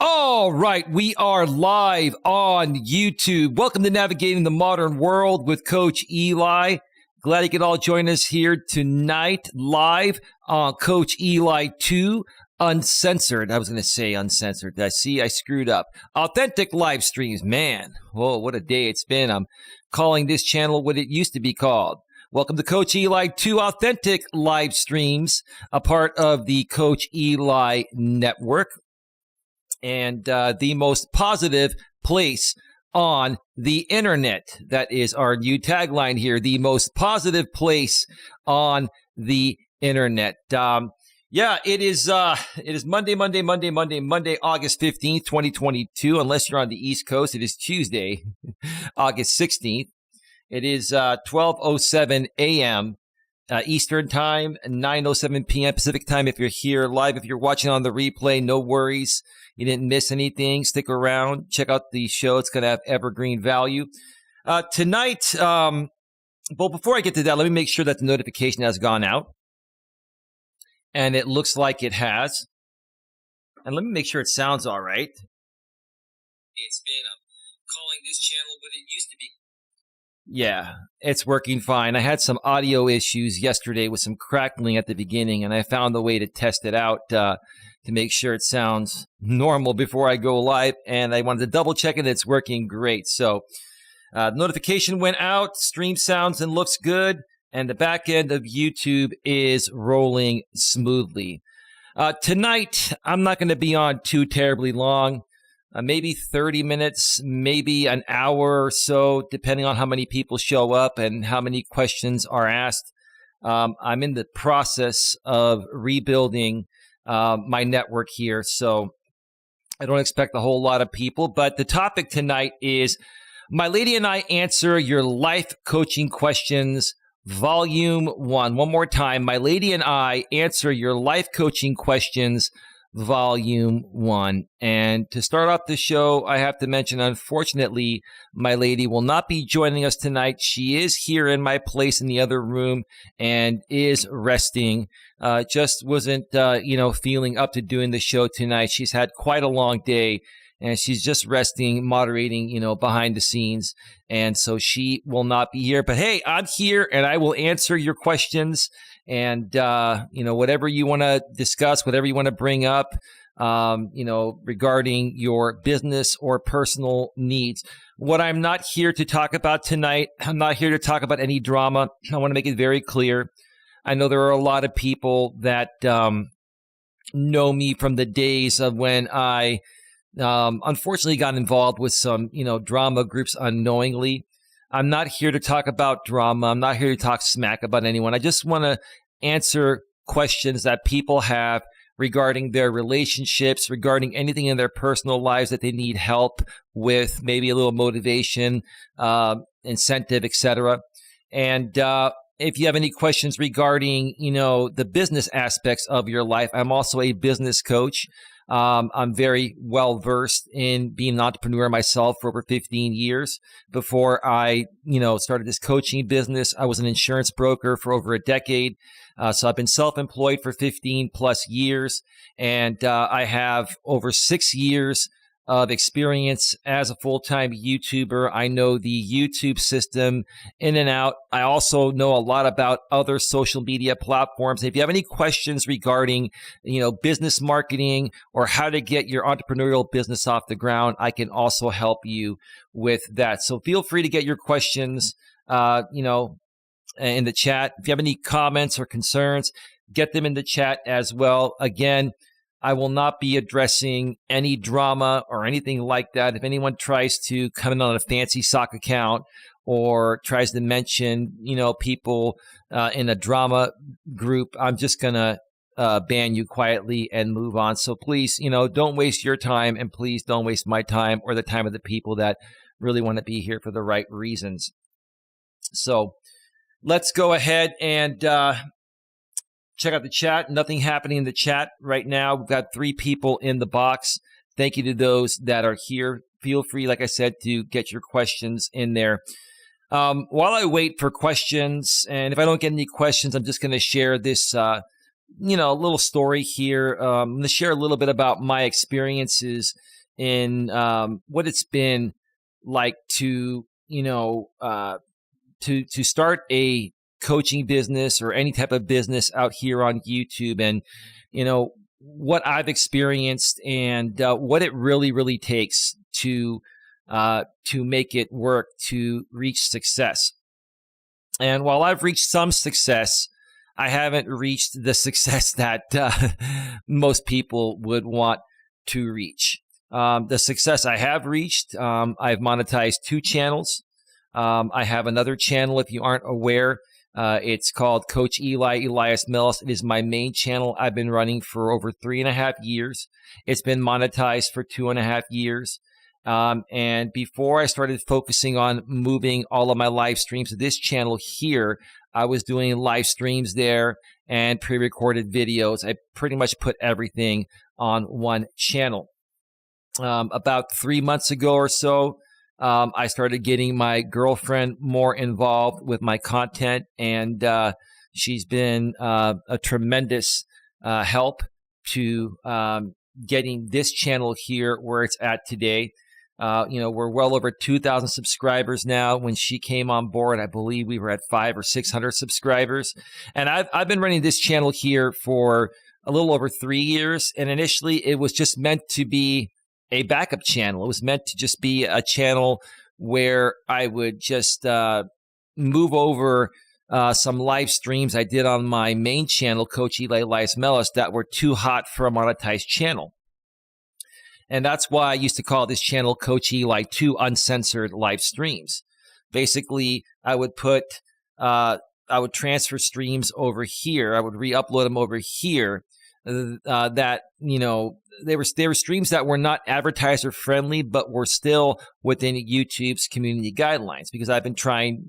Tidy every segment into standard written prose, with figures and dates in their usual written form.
All right, we are live on YouTube. Welcome to Navigating the Modern World with Coach Eli. Glad you could all join us here tonight, live on Coach Eli 2, Uncensored. I was going to say uncensored. I screwed up. Authentic live streams. Man, whoa, what a day it's been. I'm calling this channel what it used to be called. Welcome to Coach Eli 2 Authentic Live Streams, a part of the Coach Eli Network. And the most positive place on the internet. That is our new tagline here, the most positive place on the internet. It is Monday, August 15th, 2022. Unless you're on the East Coast, it is Tuesday, August 16th. It is 12:07 a.m. Eastern Time, 9:07 p.m. Pacific Time. If you're here live, if you're watching on the replay, no worries. You didn't miss anything. Stick around. Check out the show. It's going to have evergreen value. Tonight, before I get to that, let me make sure that the notification has gone out. And it looks like it has. And let me make sure it sounds all right. It's been calling this channel what it used to be. Yeah, it's working fine. I had some audio issues yesterday with some crackling at the beginning, and I found a way to test it out to make sure it sounds normal before I go live, and I wanted to double check it. It's working great. So notification went out, stream sounds and looks good, and the back end of YouTube is rolling smoothly. Tonight, I'm not going to be on too terribly long. Maybe 30 minutes, maybe an hour or so, depending on how many people show up and how many questions are asked. I'm in the process of rebuilding my network here, so I don't expect a whole lot of people. But the topic tonight is My Lady and I Answer Your Life Coaching Questions, Volume 1. One more time, My Lady and I Answer Your Life Coaching Questions, Volume 1. And to start off the show, I have to mention, unfortunately, my lady will not be joining us tonight. She is here in my place in the other room and is resting. Just wasn't, feeling up to doing the show tonight. She's had quite a long day, and she's just resting, moderating, behind the scenes. And so she will not be here. But hey, I'm here, and I will answer your questions. And, whatever you want to discuss, whatever you want to bring up, regarding your business or personal needs. What I'm not here to talk about tonight, I'm not here to talk about any drama. I want to make it very clear. I know there are a lot of people that know me from the days of when I unfortunately got involved with some, drama groups unknowingly. I'm not here to talk about drama. I'm not here to talk smack about anyone. I just want to answer questions that people have regarding their relationships, regarding anything in their personal lives that they need help with, maybe a little motivation, incentive, etc. And if you have any questions regarding, the business aspects of your life, I'm also a business coach. I'm very well versed in being an entrepreneur myself for over 15 years. Before I, started this coaching business, I was an insurance broker for over a decade. So I've been self-employed for 15 plus years, and I have over 6 years of experience as a full-time YouTuber. I know the YouTube system in and out. I also know a lot about other social media platforms. If you have any questions regarding, business marketing or how to get your entrepreneurial business off the ground, I can also help you with that. So feel free to get your questions, in the chat. If you have any comments or concerns, get them in the chat as well. Again, I will not be addressing any drama or anything like that. If anyone tries to come in on a fancy sock account or tries to mention, people in a drama group, I'm just going to ban you quietly and move on. So please, don't waste your time, and please don't waste my time or the time of the people that really want to be here for the right reasons. So let's go ahead and check out the chat. Nothing happening in the chat right now. We've got 3 people in the box. Thank you to those that are here. Feel free, like I said, to get your questions in there. While I wait for questions, and if I don't get any questions, I'm just going to share this a little story here. I'm going to share a little bit about my experiences in what it's been like to, to start a coaching business or any type of business out here on YouTube, and what I've experienced and what it really takes to make it work to reach success. And while I've reached some success, I haven't reached the success that most people would want to reach. The success I have reached, I've monetized 2 channels. I have another channel, if you aren't aware. It's called Coach Eli, Elias Melas. It is my main channel. I've been running for over 3.5 years. It's been monetized for 2.5 years. And before I started focusing on moving all of my live streams to this channel here, I was doing live streams there and pre-recorded videos. I pretty much put everything on one channel. About 3 months ago or so, I started getting my girlfriend more involved with my content, and she's been a tremendous help to getting this channel here where it's at today. We're well over 2,000 subscribers now. When she came on board, I believe we were at 500 or 600 subscribers. And I've been running this channel here for a little over 3 years. And initially, it was just meant to be a backup channel. It was meant to just be a channel where I would just move over some live streams I did on my main channel, Coach Eli, Elias Melas, that were too hot for a monetized channel. And that's why I used to call this channel Coach Eli 2 Uncensored Live Streams. Basically, I would transfer streams over here. I would re-upload them over here. They were streams that were not advertiser friendly, but were still within YouTube's community guidelines, because I've been trying,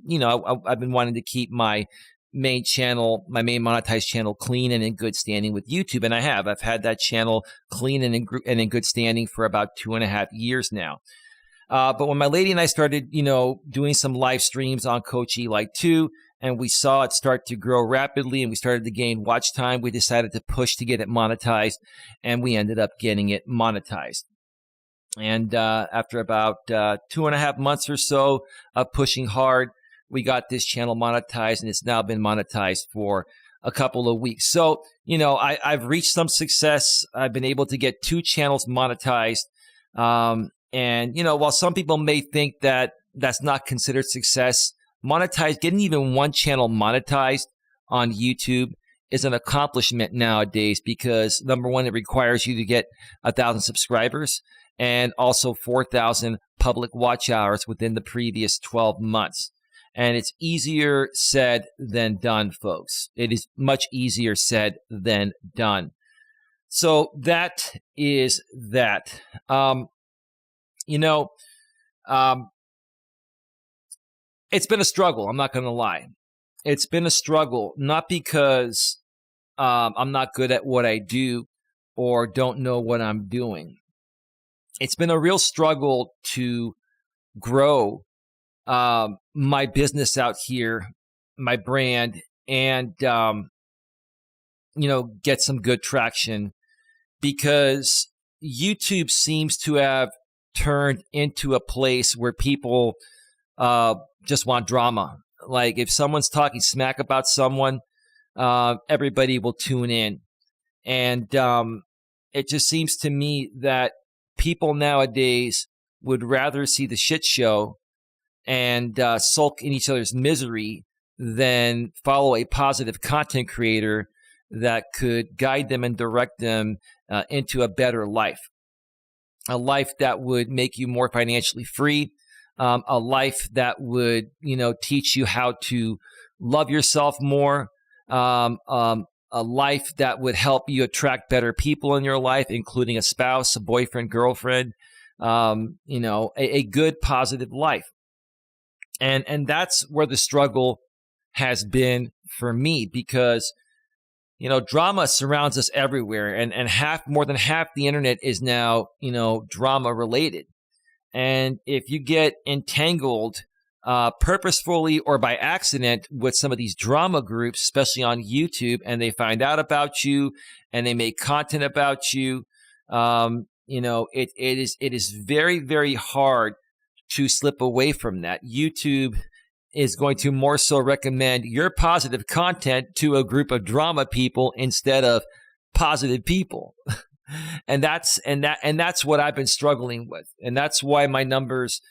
I've been wanting to keep my main channel, my main monetized channel, clean and in good standing with YouTube. And I've had that channel clean and in good standing for about 2.5 years now. But when my lady and I started, doing some live streams on Coach Eli 2, and we saw it start to grow rapidly and we started to gain watch time, we decided to push to get it monetized, and we ended up getting it monetized. And after about 2.5 months or so of pushing hard, we got this channel monetized, and it's now been monetized for a couple of weeks. So, I've reached some success. I've been able to get 2 channels monetized. And, while some people may think that that's not considered success, getting even 1 channel monetized on YouTube is an accomplishment nowadays, because number one, it requires you to get 1,000 subscribers and also 4,000 public watch hours within the previous 12 months. And it's easier said than done, folks. It is much easier said than done. So that is that. It's been a struggle. I'm not going to lie. It's been a struggle, not because I'm not good at what I do or don't know what I'm doing. It's been a real struggle to grow my business out here, my brand, and, get some good traction, because YouTube seems to have turned into a place where people just want drama. Like, if someone's talking smack about someone, everybody will tune in. And it just seems to me that people nowadays would rather see the shit show and sulk in each other's misery than follow a positive content creator that could guide them and direct them into a better life. A life that would make you more financially free, a life that would, teach you how to love yourself more, a life that would help you attract better people in your life, including a spouse, a boyfriend, girlfriend, a good, positive life. And that's where the struggle has been for me, because, drama surrounds us everywhere, and more than half the internet is now, drama related. And if you get entangled purposefully or by accident with some of these drama groups, especially on YouTube, and they find out about you and they make content about you. It is very, very hard to slip away from that. YouTube is going to more so recommend your positive content to a group of drama people instead of positive people. And that's what I've been struggling with. And that's why my numbers,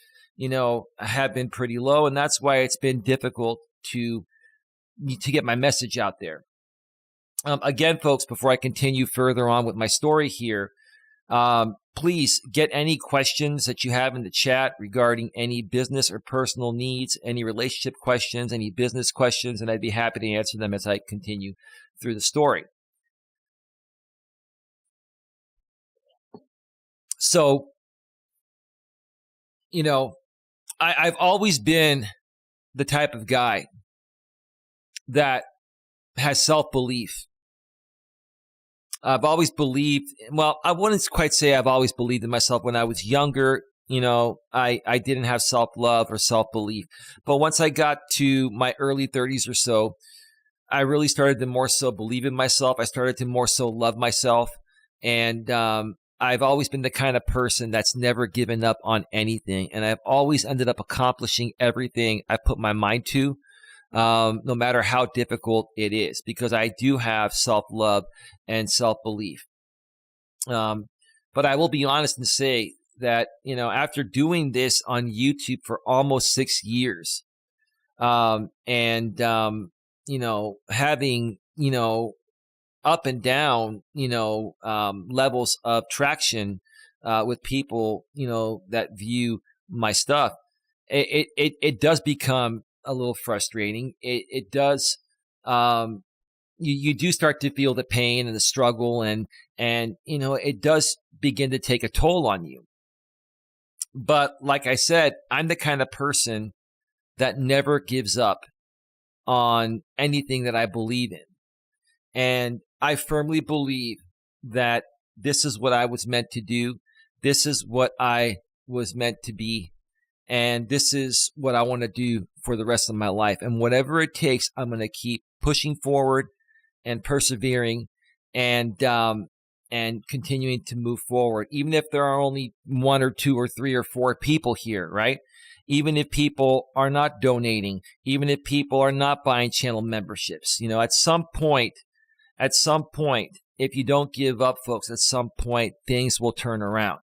have been pretty low. And that's why it's been difficult to get my message out there. Again, folks, before I continue further on with my story here, please get any questions that you have in the chat regarding any business or personal needs, any relationship questions, any business questions, and I'd be happy to answer them as I continue through the story. So, I've always been the type of guy that has self-belief. I've always believed, well, I wouldn't quite say I've always believed in myself. When I was younger, I didn't have self-love or self-belief. But once I got to my early 30s or so, I really started to more so believe in myself. I started to more so love myself. And I've always been the kind of person that's never given up on anything. And I've always ended up accomplishing everything I put my mind to. No matter how difficult it is, because I do have self-love and self-belief. But I will be honest and say that, after doing this on YouTube for almost 6 years, having, up and down, levels of traction, with people, that view my stuff, it does become a little frustrating. It does. You do start to feel the pain and the struggle, and it does begin to take a toll on you. But like I said, I'm the kind of person that never gives up on anything that I believe in, and I firmly believe that this is what I was meant to do. This is what I was meant to be. And this is what I want to do for the rest of my life. And whatever it takes, I'm going to keep pushing forward and persevering and continuing to move forward. Even if there are only 1 or 2 or 3 or 4 people here, right? Even if people are not donating, even if people are not buying channel memberships, at some point, if you don't give up, folks, at some point, things will turn around.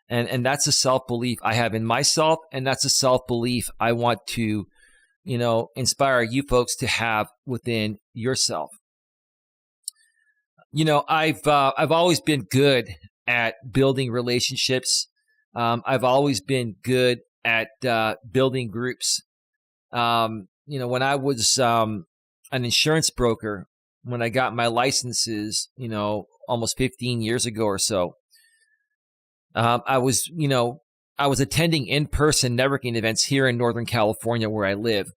And that's a self-belief I have in myself, and that's a self-belief I want to, inspire you folks to have within yourself. I've always been good at building relationships. I've always been good at building groups. When I was an insurance broker, when I got my licenses, almost 15 years ago or so, I was attending in-person networking events here in Northern California where I live.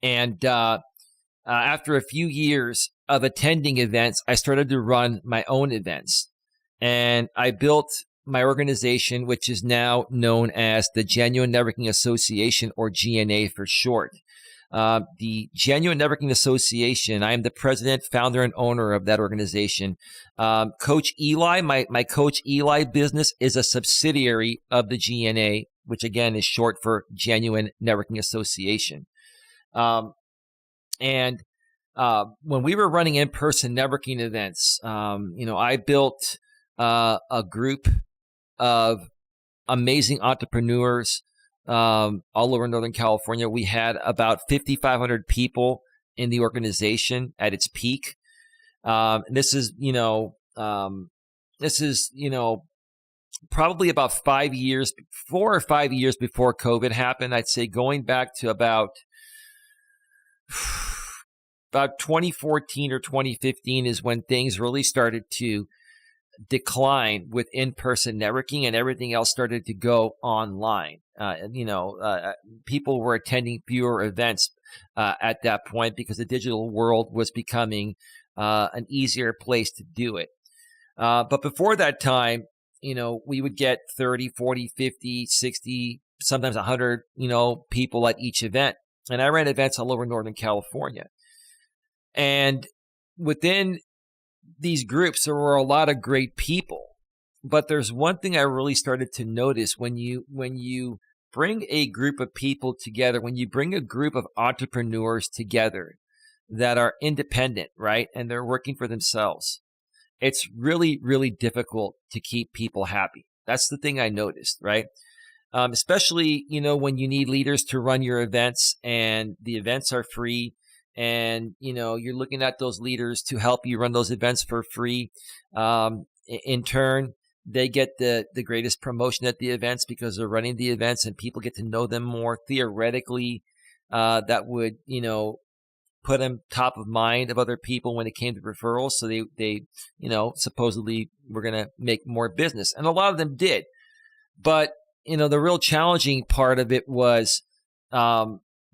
And after a few years of attending events, I started to run my own events. And I built my organization, which is now known as the Genuine Networking Association, or GNA for short. The Genuine Networking Association, I am the president, founder, and owner of that organization. Coach Eli, my Coach Eli business is a subsidiary of the GNA, which again is short for Genuine Networking Association. When we were running in-person networking events, I built a group of amazing entrepreneurs all over Northern California. We had about 5,500 people in the organization at its peak. This is probably about 4 or 5 years before COVID happened. I'd say going back to about 2014 or 2015 is when things really started to decline with in-person networking, and everything else started to go online. People were attending fewer events at that point because the digital world was becoming an easier place to do it. But before that time, we would get 30, 40, 50, 60, sometimes 100, people at each event. And I ran events all over Northern California. And within these groups, there were a lot of great people. But there's one thing I really started to notice when you bring a group of people together, when you bring a group of entrepreneurs together that are independent, right? And they're working for themselves. It's really, really difficult to keep people happy. That's the thing I noticed, right? Especially, when you need leaders to run your events and the events are free and, you're looking at those leaders to help you run those events for free. In turn, they get the greatest promotion at the events because they're running the events and people get to know them more. Theoretically, that would, put them top of mind of other people when it came to referrals. So they supposedly were going to make more business. And a lot of them did. But, the real challenging part of it was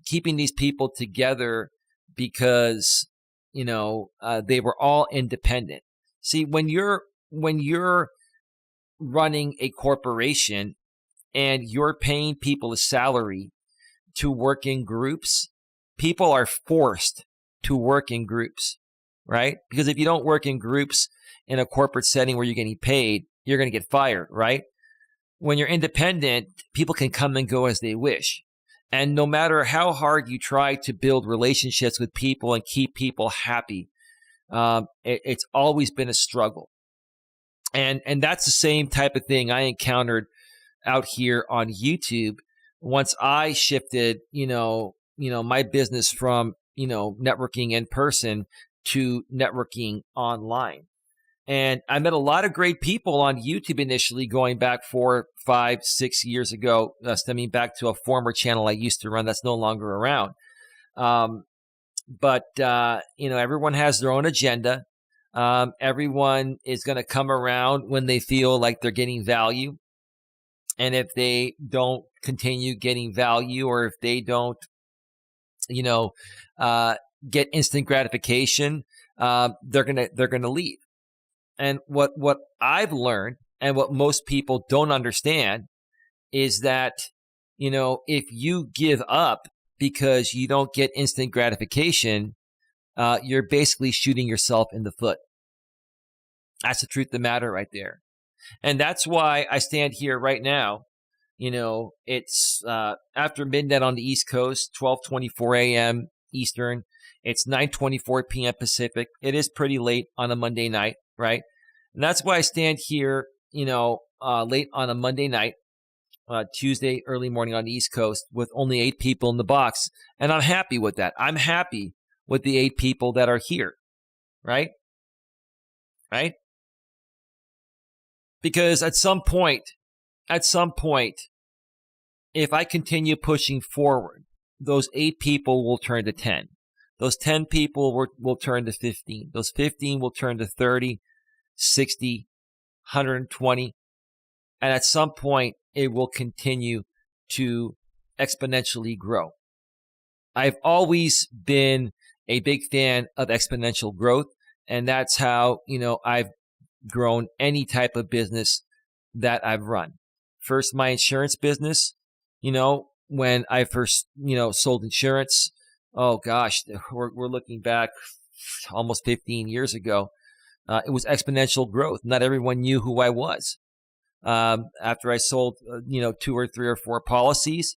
keeping these people together because, they were all independent. See, when you're running a corporation and you're paying people a salary to work in groups, people are forced to work in groups, right? Because if you don't work in groups in a corporate setting where you're getting paid, you're going to get fired, right? When you're independent, people can come and go as they wish. And no matter how hard you try to build relationships with people and keep people happy, it's always been a struggle. And that's the same type of thing I encountered out here on YouTube once I shifted, my business from, networking in person to networking online. And I met a lot of great people on YouTube initially going back 4, 5, 6 years ago, stemming back to a former channel I used to run that's no longer around. But everyone has their own agenda. Everyone is going to come around when they feel like they're getting value. And if they don't continue getting value, or if they don't, get instant gratification, they're gonna leave. And what I've learned, and what most people don't understand, is that if you give up because you don't get instant gratification, you're basically shooting yourself in the foot. That's the truth of the matter right there. And that's why I stand here right now. It's after midnight on the East Coast, 12:24 a.m. Eastern. It's 9:24 p.m. Pacific. It is pretty late on a Monday night, right? And that's why I stand here, late on a Monday night, Tuesday early morning on the East Coast with only 8 people in the box. And I'm happy with that. I'm happy with the 8 people that are here, right? Right? Because at some point, if I continue pushing forward, those 8 people will turn to 10. Those 10 people will turn to 15. Those 15 will turn to 30, 60, 120. And at some point, it will continue to exponentially grow. I've always been a big fan of exponential growth. And that's how, I've grown any type of business that I've run. First, my insurance business, when I first, sold insurance, oh gosh, we're looking back almost 15 years ago. It was exponential growth. Not everyone knew who I was. After I sold, 2 or 3 or 4 policies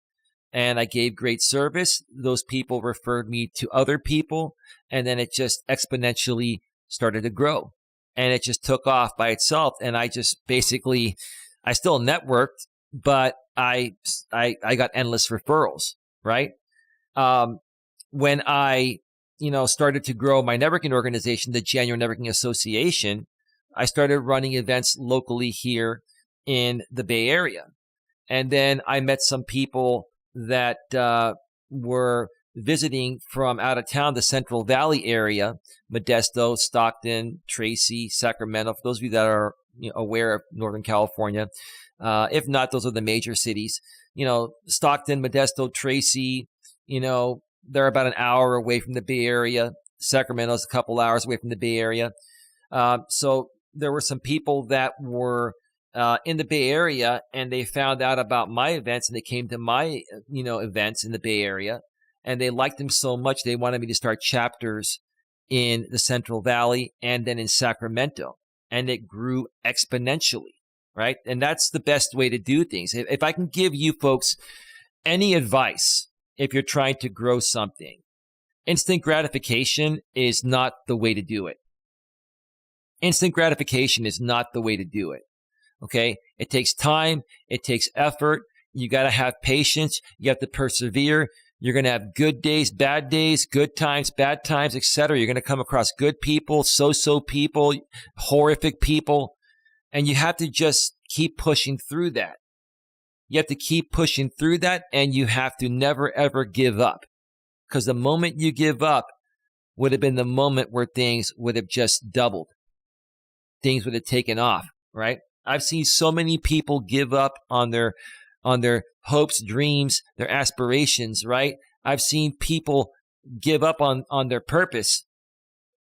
and I gave great service, those people referred me to other people. And then it just exponentially started to grow. And it just took off by itself. And I just basically, I still networked, but I got endless referrals, right? When I, started to grow my networking organization, the January Networking Association, I started running events locally here in the Bay Area. And then I met some people that were visiting from out of town, the Central Valley area, Modesto, Stockton, Tracy, Sacramento, for those of you that are aware of Northern California. If not, those are the major cities. Stockton, Modesto, Tracy, they're about an hour away from the Bay Area. Sacramento's a couple hours away from the Bay Area. So there were some people that were in the Bay Area, and they found out about my events, and they came to my, events in the Bay Area, and they liked them so much they wanted me to start chapters in the Central Valley and then in Sacramento, and it grew exponentially, right? And that's the best way to do things. If I can give you folks any advice, if you're trying to grow something, instant gratification is not the way to do it. Instant gratification is not the way to do it. Okay? It takes time. It takes effort. You got to have patience. You have to persevere. You're going to have good days, good times, bad times, etc. You're going to come across good people, so-so people, horrific people, and you have to just keep pushing through that. You have to keep pushing through that, and you have to never, ever give up. Because the moment you give up would have been the moment where things would have just doubled. Things would have taken off, right? I've seen so many people give up on their hopes, dreams, their aspirations, right? I've seen people give up on their purpose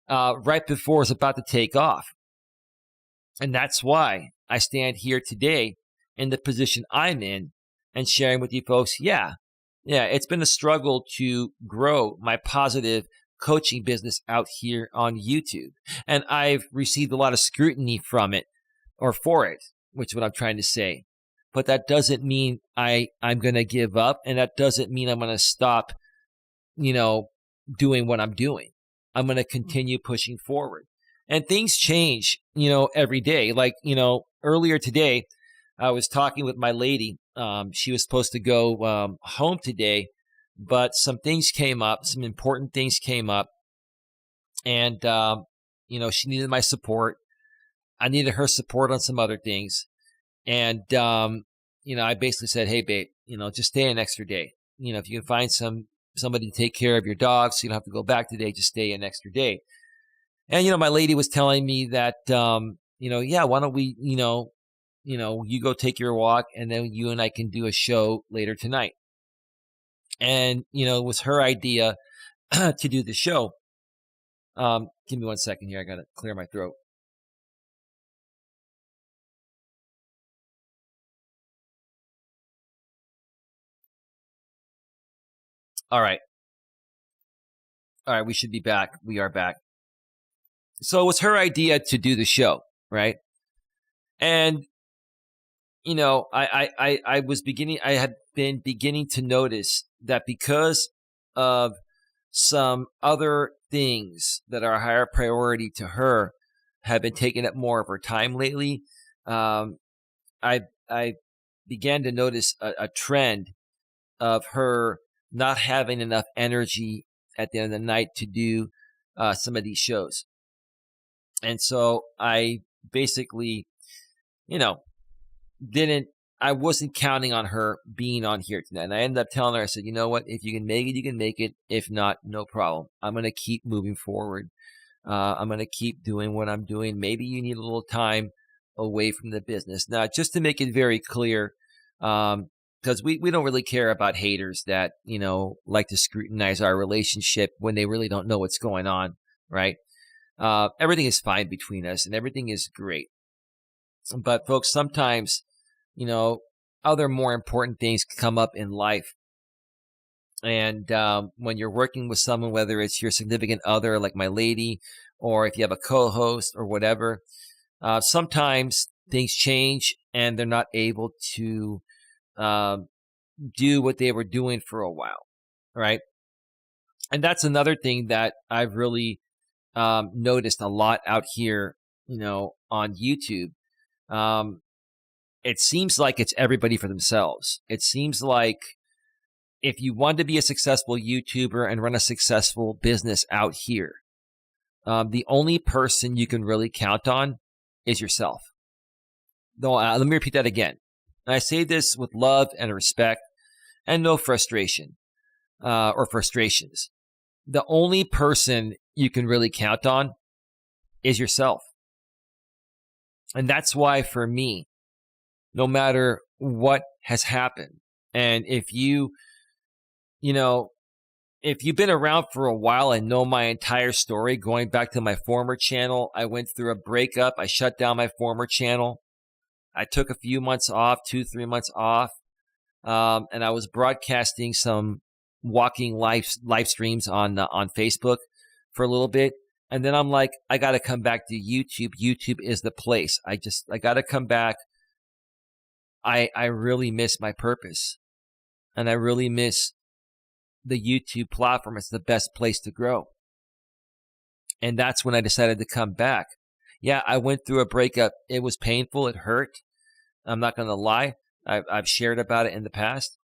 right before it's about to take off. And that's why I stand here today in the position I'm in and sharing with you folks, yeah, it's been a struggle to grow my positive coaching business out here on YouTube. And I've received a lot of scrutiny from it, or for it, which is what I'm trying to say. But that doesn't mean I'm going to give up, and that doesn't mean I'm going to stop, doing what I'm doing. I'm going to continue pushing forward. And things change, every day. Like, earlier today, I was talking with my lady. She was supposed to go home today, but some things came up, some important things came up. And, she needed my support. I needed her support on some other things. And, I basically said, hey, babe, just stay an extra day. If you can find somebody to take care of your dog so you don't have to go back today, just stay an extra day. And, my lady was telling me that, why don't we, you go take your walk and then you and I can do a show later tonight. And, it was her idea to do the show. Give me 1 second here. I got to clear my throat. All right. We should be back. We are back. So it was her idea to do the show, right? And, I had been beginning to notice that because of some other things that are a higher priority to her have been taking up more of her time lately, I began to notice a trend of her not having enough energy at the end of the night to do some of these shows. And so I basically, I wasn't counting on her being on here tonight. And I ended up telling her, I said, you know what, if you can make it, you can make it. If not, no problem. I'm going to keep moving forward. I'm going to keep doing what I'm doing. Maybe you need a little time away from the business. Now, just to make it very clear, because we don't really care about haters that, like to scrutinize our relationship when they really don't know what's going on, right? Everything is fine between us and everything is great. But folks, sometimes, other more important things come up in life. And when you're working with someone, whether it's your significant other, like my lady, or if you have a co-host or whatever, sometimes things change and they're not able to do what they were doing for a while, right? And that's another thing that I've really noticed a lot out here, on YouTube. It seems like it's everybody for themselves. It seems like if you want to be a successful YouTuber and run a successful business out here, the only person you can really count on is yourself. No, let me repeat that again. And I say this with love and respect and no frustration or frustrations. The only person you can really count on is yourself. And that's why for me, no matter what has happened, and if you've been around for a while and know my entire story, going back to my former channel, I went through a breakup. I shut down my former channel. I took a few months off, 2-3 months off, and I was broadcasting some walking live streams on Facebook for a little bit. And then I'm like, I got to come back to YouTube. YouTube is the place. I got to come back. I really miss my purpose, and I really miss the YouTube platform. It's the best place to grow. And that's when I decided to come back. Yeah, I went through a breakup. It was painful. It hurt. I'm not going to lie. I've shared about it in the past.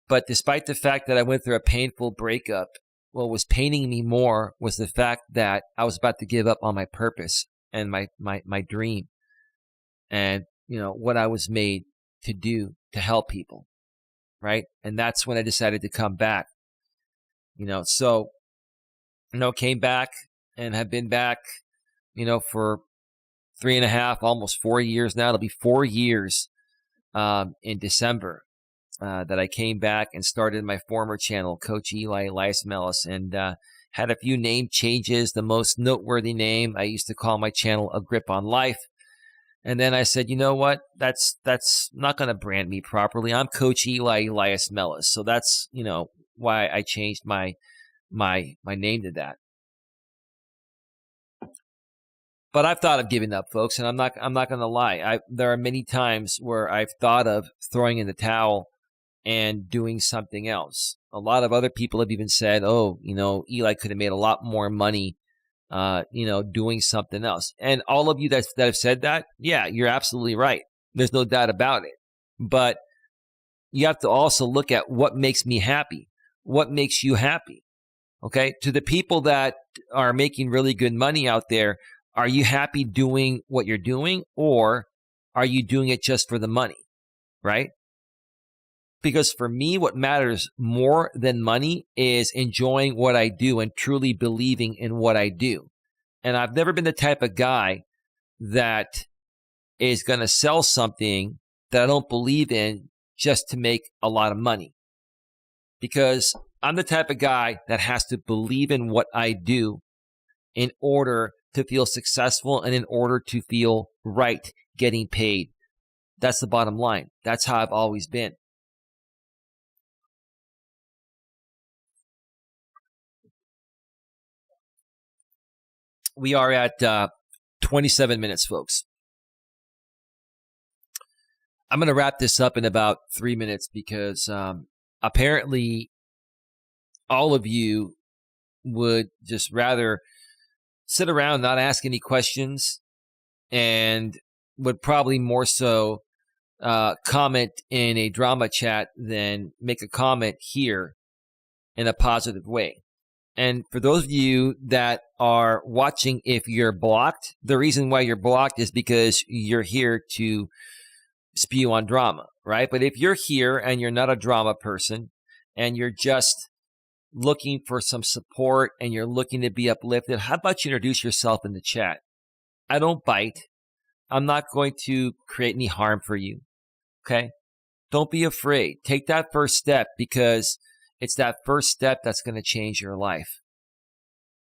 But despite the fact that I went through a painful breakup, what was paining me more was the fact that I was about to give up on my purpose and my dream and, what I was made to do to help people, right? And that's when I decided to come back, so, came back and have been back, for 3.5, almost 4 years now. It'll be 4 years in December that I came back and started my former channel, Coach Eli, Elias Melas, and had a few name changes. The most noteworthy name, I used to call my channel A Grip on Life. And then I said, you know what? That's not going to brand me properly. I'm Coach Eli, Elias Melas. So that's, why I changed my name to that. But I've thought of giving up, folks, and I'm not going to lie. There are many times where I've thought of throwing in the towel and doing something else. A lot of other people have even said, "Oh, Eli could have made a lot more money, doing something else." And all of you that have said that, yeah, you're absolutely right. There's no doubt about it. But you have to also look at what makes me happy. What makes you happy? Okay, to the people that are making really good money out there. Are you happy doing what you're doing, or are you doing it just for the money, right? Because for me, what matters more than money is enjoying what I do and truly believing in what I do. And I've never been the type of guy that is going to sell something that I don't believe in just to make a lot of money. Because I'm the type of guy that has to believe in what I do in order to feel successful and in order to feel right getting paid. That's the bottom line. That's how I've always been. We are at 27 minutes, folks. I'm going to wrap this up in about 3 minutes because apparently all of you would just rather sit around, not ask any questions, and would probably more so comment in a drama chat than make a comment here in a positive way. And for those of you that are watching, if you're blocked, the reason why you're blocked is because you're here to spew on drama, right? But if you're here and you're not a drama person and you're just looking for some support and you're looking to be uplifted, how about you introduce yourself in the chat? I don't bite. I'm not going to create any harm for you. Okay? Don't be afraid. Take that first step because it's that first step that's going to change your life.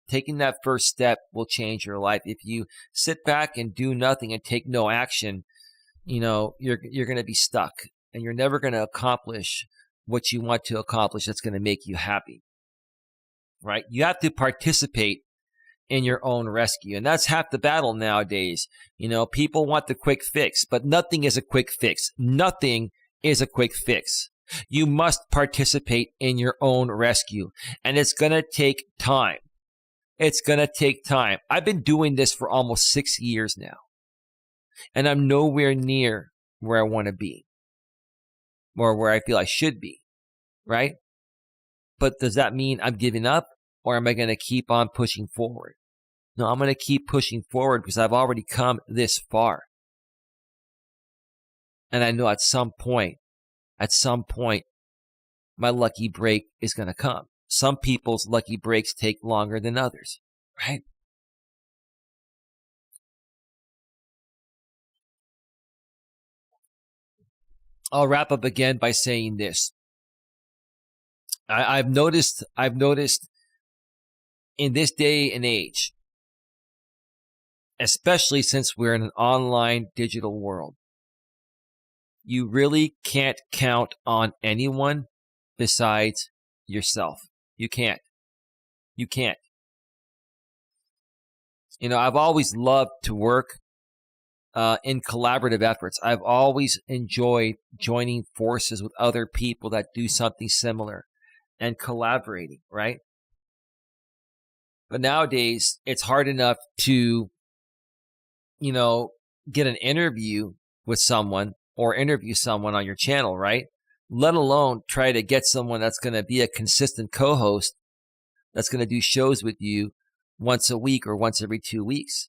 Taking that first step will change your life. If you sit back and do nothing and take no action, you're going to be stuck and you're never going to accomplish what you want to accomplish that's going to make you happy. Right? You have to participate in your own rescue. And that's half the battle nowadays. People want the quick fix, but nothing is a quick fix. Nothing is a quick fix. You must participate in your own rescue. And it's going to take time. It's going to take time. I've been doing this for almost 6 years now. And I'm nowhere near where I want to be or where I feel I should be. Right? But does that mean I'm giving up, or am I going to keep on pushing forward? No, I'm going to keep pushing forward because I've already come this far. And I know at some point, my lucky break is going to come. Some people's lucky breaks take longer than others, right? I'll wrap up again by saying this. I've noticed in this day and age, especially since we're in an online digital world, you really can't count on anyone besides yourself. You can't. You can't. I've always loved to work in collaborative efforts. I've always enjoyed joining forces with other people that do something similar and collaborating, right? But nowadays, it's hard enough to, get an interview with someone or interview someone on your channel, right? Let alone try to get someone that's going to be a consistent co-host that's going to do shows with you once a week or once every 2 weeks.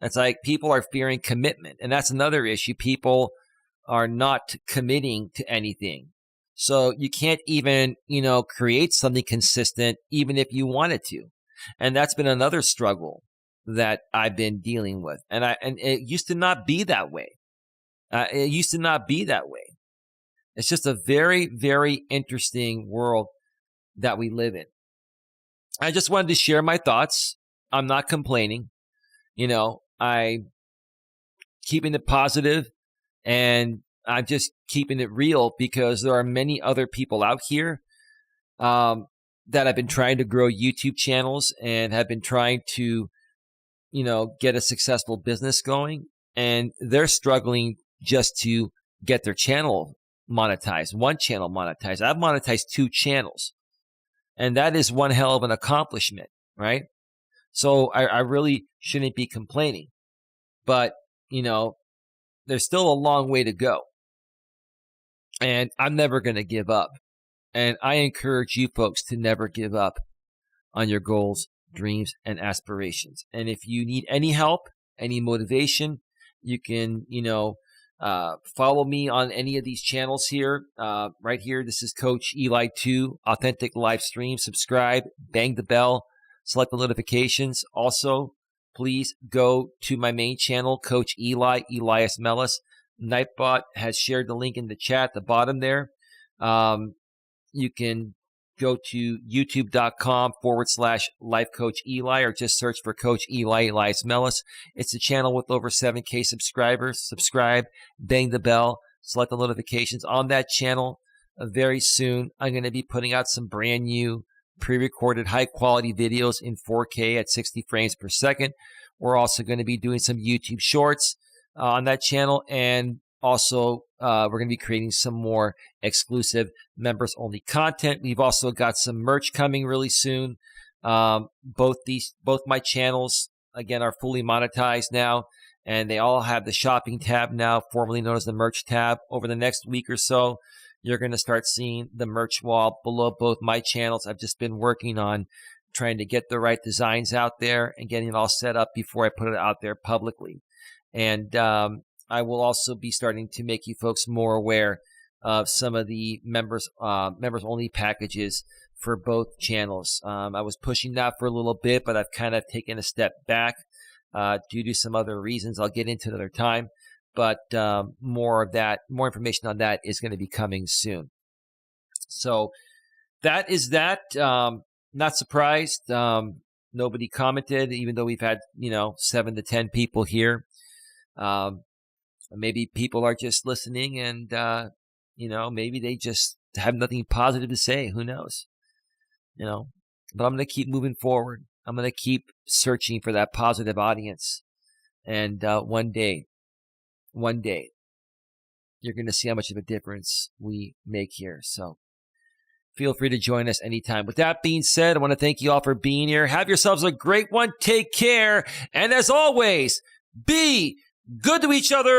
It's like people are fearing commitment. And that's another issue. People are not committing to anything. So you can't even, create something consistent even if you wanted to. And that's been another struggle that I've been dealing with. And it used to not be that way. It used to not be that way. It's just a very, very interesting world that we live in. I just wanted to share my thoughts. I'm not complaining. I'm keeping it positive, and I'm just keeping it real because there are many other people out here that have been trying to grow YouTube channels and have been trying to, get a successful business going, and they're struggling just to get their channel monetized, one channel monetized. I've monetized 2 channels, and that is one hell of an accomplishment, right? So I really shouldn't be complaining, but, there's still a long way to go, and I'm never going to give up. And I encourage you folks to never give up on your goals, dreams, and aspirations. And if you need any help, any motivation, you can, follow me on any of these channels here. Right here, this is Coach Eli 2, Authentic Live Stream. Subscribe, bang the bell, select the notifications. Also, please go to my main channel, Coach Eli, Elias Melas. Nightbot has shared the link in the chat at the bottom there. You can go to youtube.com/Life Coach Eli, or just search for Coach Eli, Elias Melas. It's a channel with over 7K subscribers. Subscribe, bang the bell, select the notifications. On that channel, very soon, I'm going to be putting out some brand new pre-recorded high-quality videos in 4K at 60 frames per second. We're also going to be doing some YouTube shorts on that channel, and also we're going to be creating some more exclusive members-only content. We've also got some merch coming really soon. Both my channels, again, are fully monetized now, and they all have the shopping tab now, formerly known as the merch tab. Over the next week or so, you're going to start seeing the merch wall below both my channels. I've just been working on trying to get the right designs out there and getting it all set up before I put it out there publicly. And I will also be starting to make you folks more aware of some of the members-only packages for both channels. I was pushing that for a little bit, but I've kind of taken a step back due to some other reasons I'll get into another time. But more information on that is going to be coming soon. So that is that. Not surprised. Nobody commented, even though we've had 7 to 10 people here. Maybe people are just listening, and maybe they just have nothing positive to say. Who knows? But I'm going to keep moving forward. I'm going to keep searching for that positive audience, and one day, you're going to see how much of a difference we make here. So feel free to join us anytime. With that being said, I want to thank you all for being here. Have yourselves a great one. Take care. And as always, be good to each other.